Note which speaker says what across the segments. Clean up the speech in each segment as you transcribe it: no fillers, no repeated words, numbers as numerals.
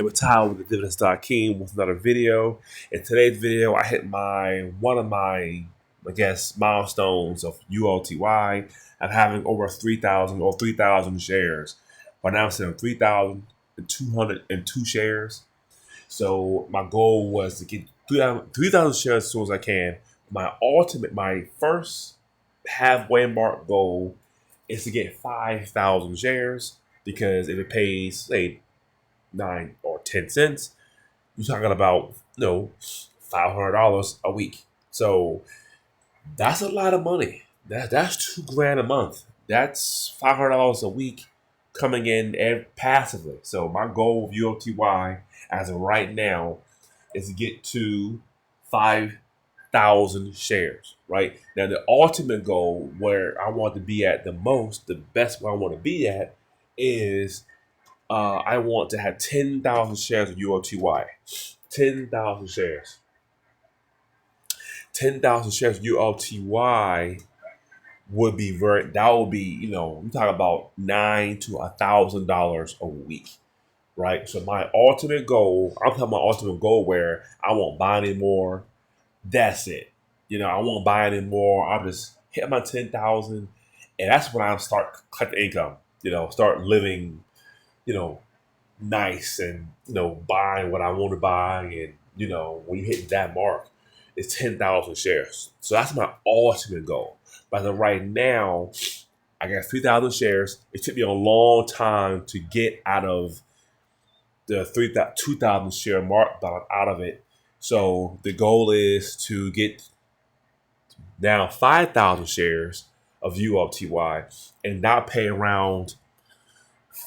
Speaker 1: With Tyler with the Dividends.King with another video. In today's video, I hit one of my milestones of ULTY. I'm having over 3,000 shares. Right now I'm sitting on 3,202 shares. So my goal was to get 3,000 shares as soon as I can. My first halfway mark goal is to get 5,000 shares, because if it pays, say, 9 or 10 cents, you're talking about $500 a week. So that's a lot of money. That's $2,000 a month. That's $500 a week coming in passively. So my goal with UOTY as of right now is to get to 5,000 shares. Right now, the ultimate goal where I want to be at the best where I want to be at is I want to have 10,000 shares of UOTY. 10,000 shares. 10,000 shares of UOTY that would be, we talk about $9 to $1,000 a week, right? So I'm talking about ultimate goal where I won't buy anymore. That's it. I won't buy anymore. I'll just hit my 10,000, and that's when I start collecting income. Start living, you know, nice, and buying what I want to buy. And when you hit that mark, it's 10,000 shares. So that's my ultimate goal. But as of right now, I got 3,000 shares. It took me a long time to get out of the 2,000 share mark, but I'm out of it. So the goal is to get now 5,000 shares of ULTY and not pay around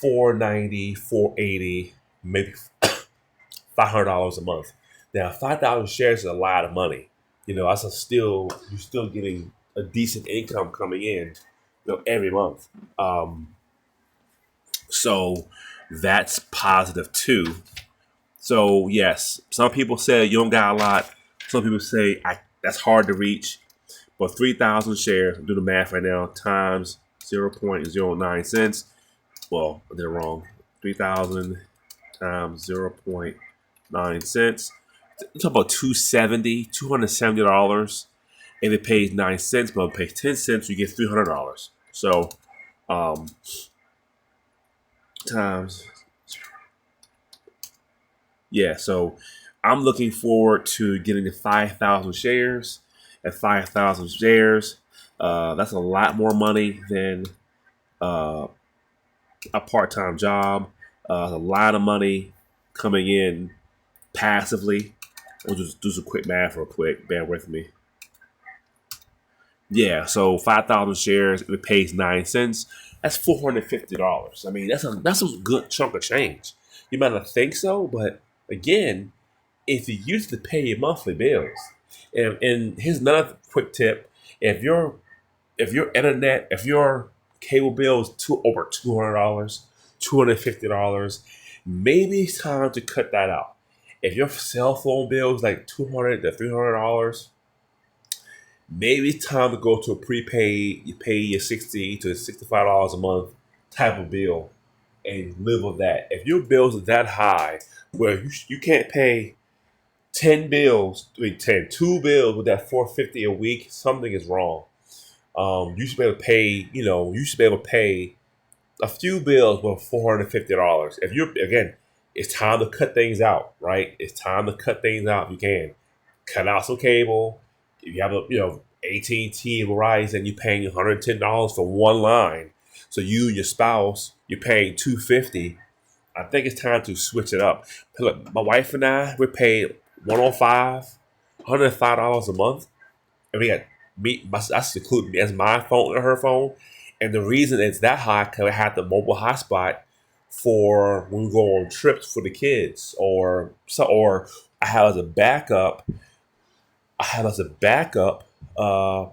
Speaker 1: 490, 480, maybe $500 a month. Now, 5,000 shares is a lot of money. You're still getting a decent income coming in, every month. So that's positive too. So yes, some people say you don't got a lot. Some people say that's hard to reach. But 3,000 shares, do the math right now, times 0.09 cents. Well, I did it wrong. 3,000 times 0.9 cents. It's about $270. If it pays 9 cents, but it pays 10 cents, you get $300. So, times, yeah. So, I'm looking forward to getting to 5,000 shares. At 5,000 shares, that's a lot more money than a part-time job. A lot of money coming in passively. We'll just do some quick math real quick. Bear with me. Yeah, so 5,000 shares, if it pays 9 cents, that's $450. I mean, that's a good chunk of change. You might not think so, but again, if you used to pay your monthly bills, and here's another quick tip: if your cable bill is over $200, $250, maybe it's time to cut that out. If your cell phone bill is like $200 to $300, maybe it's time to go to a prepaid. You pay your $60 to $65 a month type of bill and live with that. If your bills are that high where you can't pay 10 bills, two bills with that $450 a week, something is wrong. You should be able to pay, a few bills with $450. If you're, again, it's time to cut things out, right? It's time to cut things out if you can. Cut out some cable. If you have AT&T and Verizon, you're paying $110 for one line. So you and your spouse, you're paying $250. I think it's time to switch it up. Look, my wife and I, we're paying $105 a month, and we got that's including me as my phone and her phone. And the reason it's that high because I had the mobile hotspot for when we go on trips for the kids, or I have as a backup. I have as a backup. Uh, I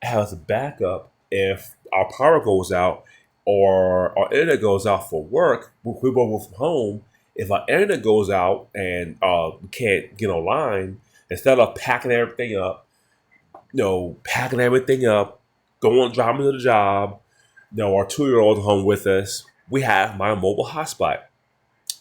Speaker 1: have as a backup if our power goes out or our internet goes out for work. We both from home. If our internet goes out and we can't get online, instead of packing everything up, going driving to the job, our 2-year-old home with us, we have my mobile hotspot.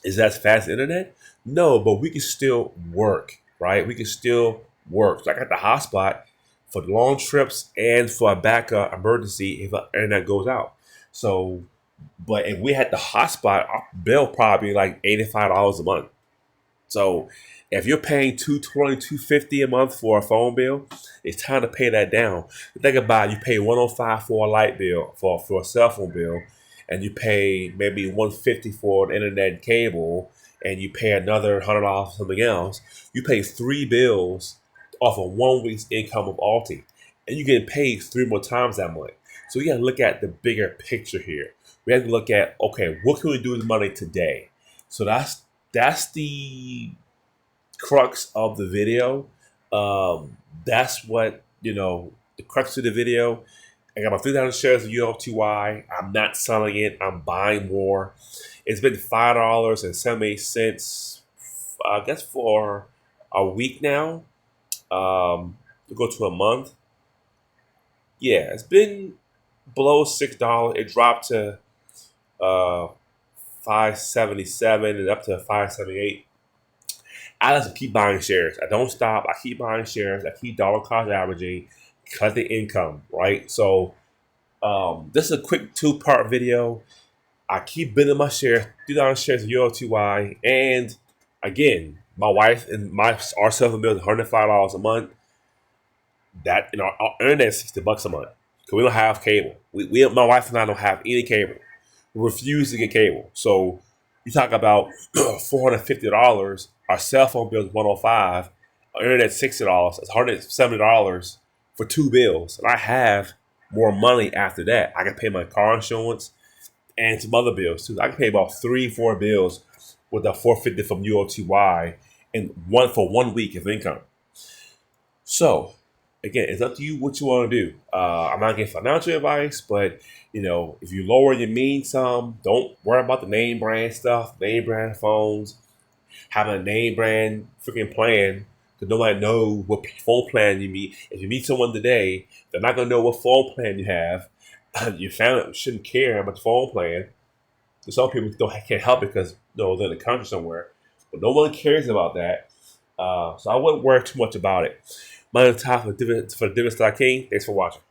Speaker 1: Is that fast internet? No, but we can still work, right? We can still work. So I got the hotspot for the long trips and for a backup emergency if the internet goes out. So, but if we had the hotspot, our bill probably like $85 a month. So if you're paying 220, 250 a month for a phone bill, it's time to pay that down. Think about it, you pay 105 for a light bill for a cell phone bill, and you pay maybe 150 for an internet cable, and you pay another $100 for something else. You pay three bills off of 1 week's income of Alti, and you get paid three more times that money. So we got to look at the bigger picture here. We have to look at, okay, what can we do with money today? So that's the crux of the video. That's what the crux of the video. I got my 3,000 shares of ULTY. I'm not selling it. I'm buying more. It's been $5.78. I guess for a week now. To go to a month. Yeah, it's been below $6. It dropped to uh 577 and up to 578. I just keep buying shares. I don't stop. I keep buying shares. I keep dollar cost averaging, cut the income, right? So this is a quick two-part video. I keep bidding my shares, $2 shares of ULTY, and again, my wife and our cell phone bill is $105 a month. That our internet is $60 a month because we don't have cable. My wife and I don't have any cable. We refuse to get cable. So you talk about $450. Our cell phone bill is $105. Our internet $60. It's $170 for two bills, and I have more money after that. I can pay my car insurance and some other bills too. I can pay about 3-4 bills with the $450 from UOTY and one for 1 week of income. So again, it's up to you what you want to do. I'm not giving financial advice, but if you lower your means some, don't worry about the name brand stuff, name brand phones, having a name brand freaking plan, because nobody knows what phone plan you meet. If you meet someone today, they're not gonna know what phone plan you have. Your family shouldn't care about the phone plan. Some people can't help it because they're in the country somewhere, but no one cares about that. So I wouldn't worry too much about it. My name is Ty for the Dividend Stock King. Thanks for watching.